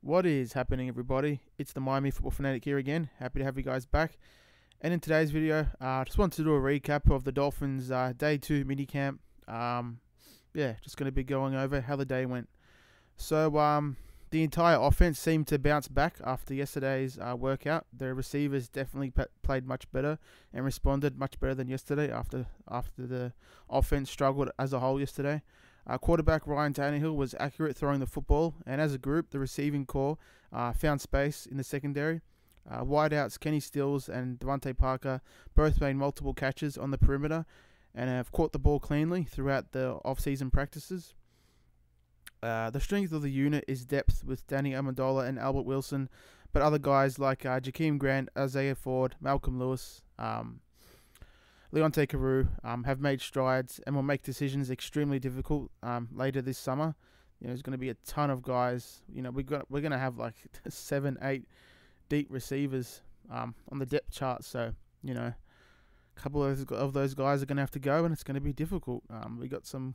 What is happening, everybody? It's the Miami Football Fanatic here again. Happy to have you guys back. And in today's video, I just wanted to do a recap of the Dolphins Day 2 minicamp. Just going to be going over how the day went. So, the entire offense seemed to bounce back after yesterday's workout. The receivers definitely played much better and responded much better than yesterday after the offense struggled as a whole yesterday. Quarterback Ryan Tannehill was accurate throwing the football, and as a group, the receiving core found space in the secondary. Wideouts Kenny Stills and Devontae Parker both made multiple catches on the perimeter and have caught the ball cleanly throughout the off-season practices. The strength of the unit is depth with Danny Amendola and Albert Wilson, but other guys like Jakeem Grant, Isaiah Ford, Malcolm Lewis, Leonte Carew have made strides and will make decisions extremely difficult later this summer. There's going to be a ton of guys. We're going to have like 7, 8 deep receivers on the depth chart. So a couple of those guys are going to have to go, and it's going to be difficult. We got some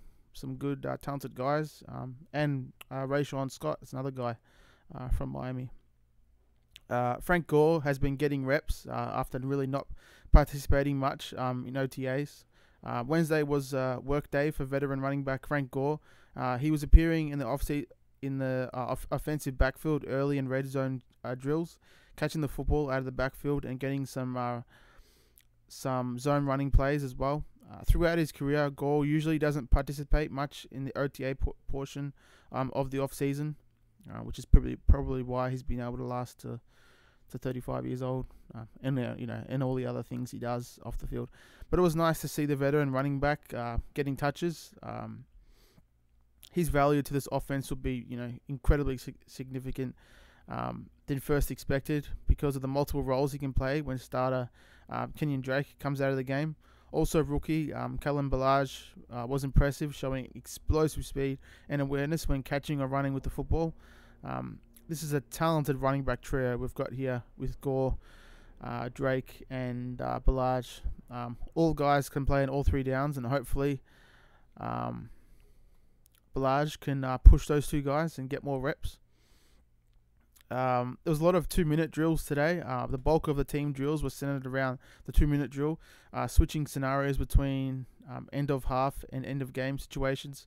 good talented guys, and Rayshawn Scott is another guy from Miami. Frank Gore has been getting reps after really not participating much in OTAs. Wednesday was work day for veteran running back Frank Gore. He was appearing in the offensive backfield early in red zone drills, catching the football out of the backfield and getting some zone running plays as well. Throughout his career, Gore usually doesn't participate much in the OTA portion of the off season, which is probably why he's been able to last to 35 years old, and all the other things he does off the field. But it was nice to see the veteran running back getting touches. His value to this offense will be, incredibly significant than first expected because of the multiple roles he can play when starter Kenyon Drake comes out of the game. Also, rookie Kalen Ballage was impressive, showing explosive speed and awareness when catching or running with the football. This is a talented running back trio we've got here with Gore, Drake, and Ballage. All guys can play in all 3 downs, and hopefully Ballage can push those 2 guys and get more reps. There was a lot of 2-minute drills today. The bulk of the team drills were centered around the 2-minute drill, switching scenarios between end of half and end of game situations.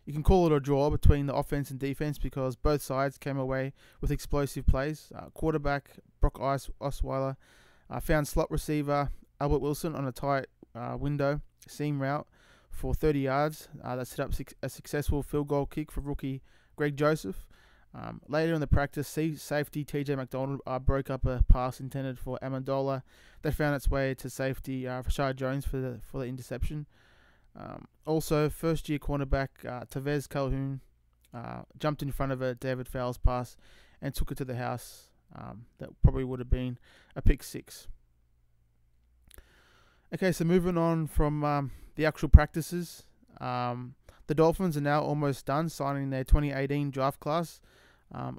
You can call it a draw between the offense and defense because both sides came away with explosive plays. Quarterback Brock Osweiler found slot receiver Albert Wilson on a tight window seam route for 30 yards. That set up a successful field goal kick for rookie Greg Joseph. Later in the practice, safety TJ McDonald broke up a pass intended for Amendola that found its way to safety Rashad Jones for the interception. Also, first-year cornerback Tavez Calhoun jumped in front of a David Fowles pass and took it to the house. That probably would have been a pick 6. Okay, so moving on from the actual practices, the Dolphins are now almost done signing their 2018 draft class.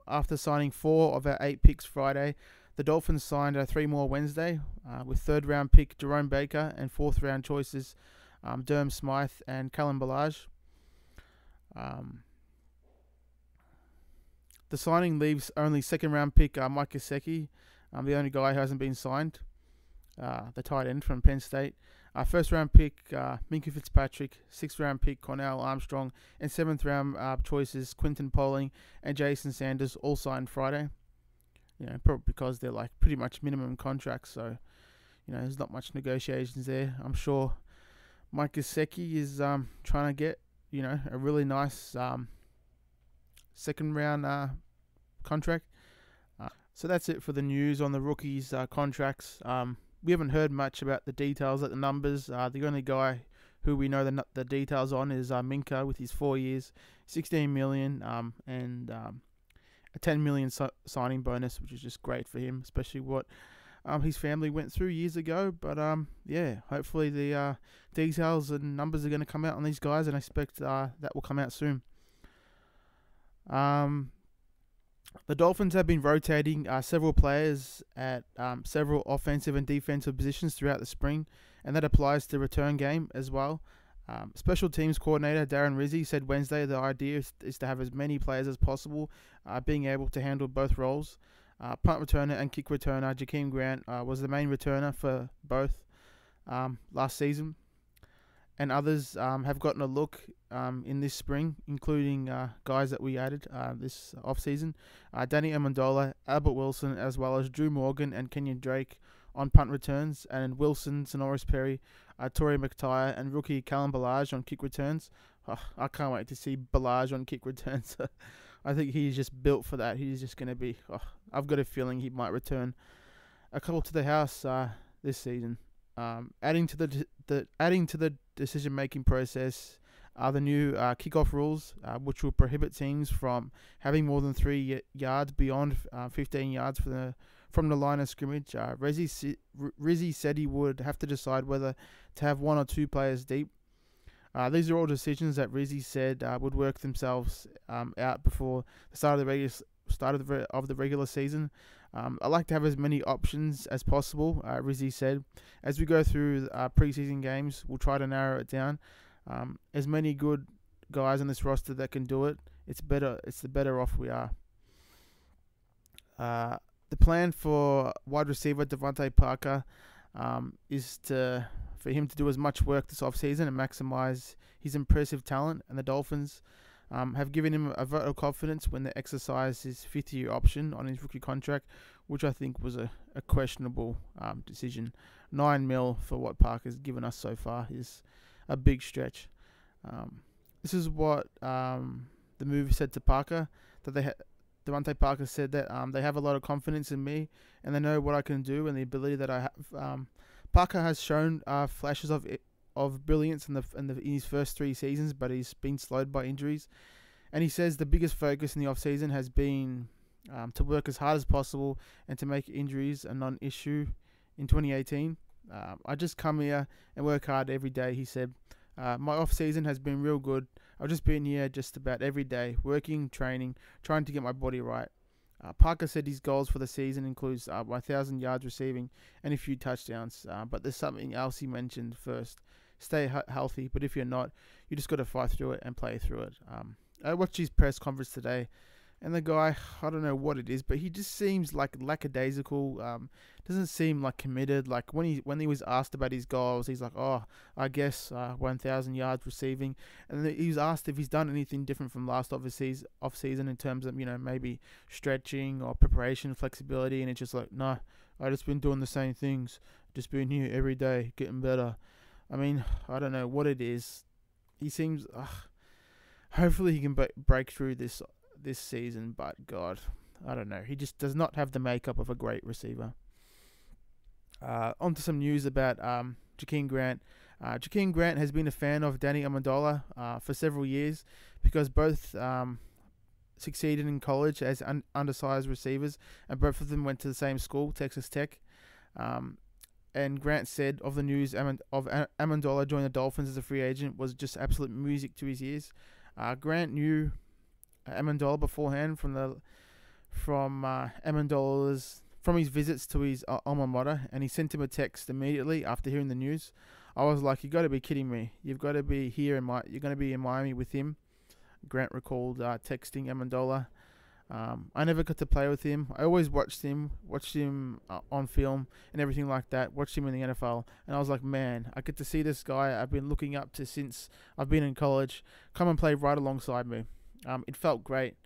After signing 4 of our 8 picks Friday, the Dolphins signed 3 more Wednesday with 3rd-round pick Jerome Baker and 4th-round choices Durham Smythe and Kalen Ballage. The signing leaves only 2nd-round pick Mike Gesicki, the only guy who hasn't been signed, the tight end from Penn State. 1st-round pick Minkah Fitzpatrick, 6th-round pick Cornell Armstrong, and 7th-round choices Quinton Poling and Jason Sanders all signed Friday. Probably because they're like pretty much minimum contracts, so there's not much negotiations there. I'm sure Mike Gesicki is trying to get a really nice 2nd-round contract. So that's it for the news on the rookies' contracts. We haven't heard much about the details, like the numbers. The only guy who we know the details on is Minkah with his 4 years, $16 million, and a $10 million signing bonus, which is just great for him, especially what his family went through years ago. But hopefully the details and numbers are going to come out on these guys, and I expect that will come out soon. The Dolphins have been rotating several players at several offensive and defensive positions throughout the spring, and that applies to return game as well. Special teams coordinator Darren Rizzi said Wednesday the idea is to have as many players as possible being able to handle both roles. Punt returner and kick returner Jakeem Grant was the main returner for both last season, and others have gotten a look in this spring, including guys that we added this offseason. Danny Amendola, Albert Wilson, as well as Drew Morgan and Kenyon Drake on punt returns, and Wilson, Sonoris Perry, Torrey McTire, and rookie Callum Ballage on kick returns. Oh, I can't wait to see Ballage on kick returns. I think he's just built for that. He's just going to be... I've got a feeling he might return a couple to the house this season. Adding to the decision-making process are the new kickoff rules, which will prohibit teams from having more than 3 yards beyond 15 yards from the line of scrimmage. Rizzi said he would have to decide whether to have 1 or 2 players deep. These are all decisions that Rizzi said would work themselves out before the start of the regular season. I like to have as many options as possible, Rizzi said. As we go through preseason games, we'll try to narrow it down. As many good guys on this roster that can do it, it's the better off we are. The plan for wide receiver Devontae Parker is for him to do as much work this offseason and maximize his impressive talent, and the Dolphins have given him a vote of confidence when they exercised his 5th-year option on his rookie contract, which I think was a questionable decision. $9 million for what Parker's given us so far is a big stretch. This is what the move said to Parker, that Devontae Parker said that they have a lot of confidence in me and they know what I can do and the ability that I have. Parker has shown flashes of brilliance in his first 3 seasons, but he's been slowed by injuries. And he says the biggest focus in the offseason has been to work as hard as possible and to make injuries a non-issue in 2018. I just come here and work hard every day, he said. My off-season has been real good. I've just been here just about every day, working, training, trying to get my body right. Parker said his goals for the season includes 1,000 yards receiving and a few touchdowns. But there's something else he mentioned first. Stay healthy, but if you're not, you just got to fight through it and play through it. I watched his press conference today, and the guy, I don't know what it is, but he just seems like lackadaisical. Doesn't seem like committed. Like when he was asked about his goals, he's like, "Oh, I guess 1,000 yards receiving." And then he was asked if he's done anything different from last off season in terms of maybe stretching or preparation, flexibility, and it's just like, "No, I just been doing the same things, just been here every day, getting better." I mean, I don't know what it is. He seems. Hopefully, he can break through this season, but God, I don't know. He just does not have the makeup of a great receiver. On to some news about Jakeem Grant. Jakeem Grant has been a fan of Danny Amendola for several years because both succeeded in college as undersized receivers, and both of them went to the same school, Texas Tech. And Grant said of the news of Amendola joining the Dolphins as a free agent was just absolute music to his ears. Grant knew Amendola beforehand from his visits to his alma mater, and he sent him a text immediately after hearing the news. I was like, "You got to be kidding me! You've got to be here you're going to be in Miami with him." Grant recalled texting Amendola. I never got to play with him. I always watched him on film and everything like that. Watched him in the NFL, and I was like, "Man, I get to see this guy I've been looking up to since I've been in college come and play right alongside me." It felt great.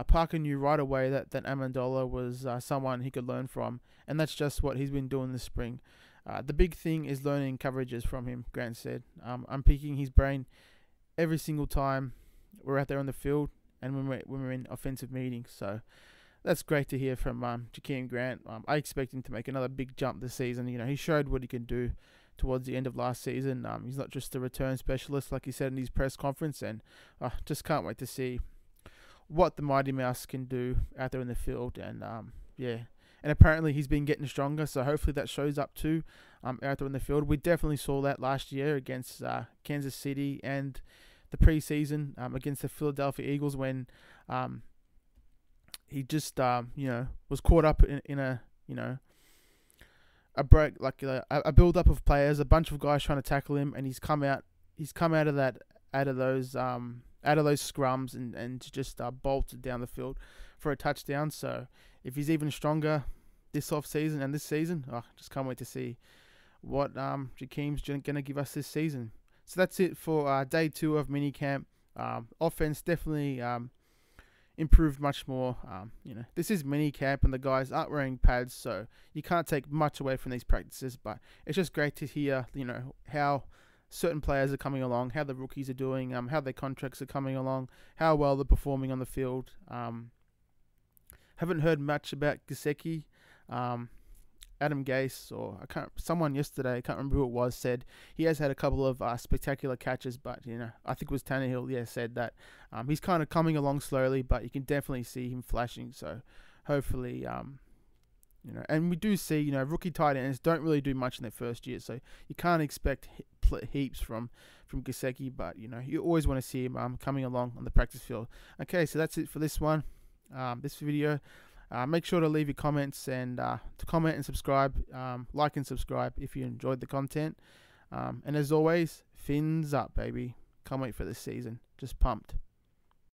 Parker knew right away that Amendola was someone he could learn from, and that's just what he's been doing this spring. The big thing is learning coverages from him, Grant said. I'm picking his brain every single time we're out there on the field and when we're in offensive meetings. So that's great to hear from Jakeem Grant. I expect him to make another big jump this season. He showed what he can do towards the end of last season. He's not just a return specialist, like he said in his press conference, and just can't wait to see what the Mighty Mouse can do out there in the field. And and apparently he's been getting stronger, so hopefully that shows up too out there in the field. We definitely saw that last year against Kansas City and the preseason against the Philadelphia Eagles when he just was caught up in a a break, like a build up of players, a bunch of guys trying to tackle him, and he's come out he's come out of those scrums and just bolted down the field for a touchdown. So if he's even stronger this off season and this season, just can't wait to see what Jakeem's going to give us this season. So that's it for day 2 of minicamp. Offense definitely improved much more. This is minicamp and the guys aren't wearing pads, so you can't take much away from these practices. But it's just great to hear, how certain players are coming along, how the rookies are doing, how their contracts are coming along, how well they're performing on the field. Haven't heard much about Gesicki. Adam Gase, or someone yesterday, I can't remember who it was, said he has had a couple of spectacular catches, but I think it was Tannehill, said that he's kind of coming along slowly, but you can definitely see him flashing. So hopefully, and we do see, rookie tight ends don't really do much in their first year, so you can't expect heaps from Gesicki, but you always want to see him coming along on the practice field. Okay, so that's it for this one, this video. Make sure to leave your comments and to comment and subscribe, like and subscribe if you enjoyed the content. And as always, fins up, baby. Can't wait for this season. Just pumped.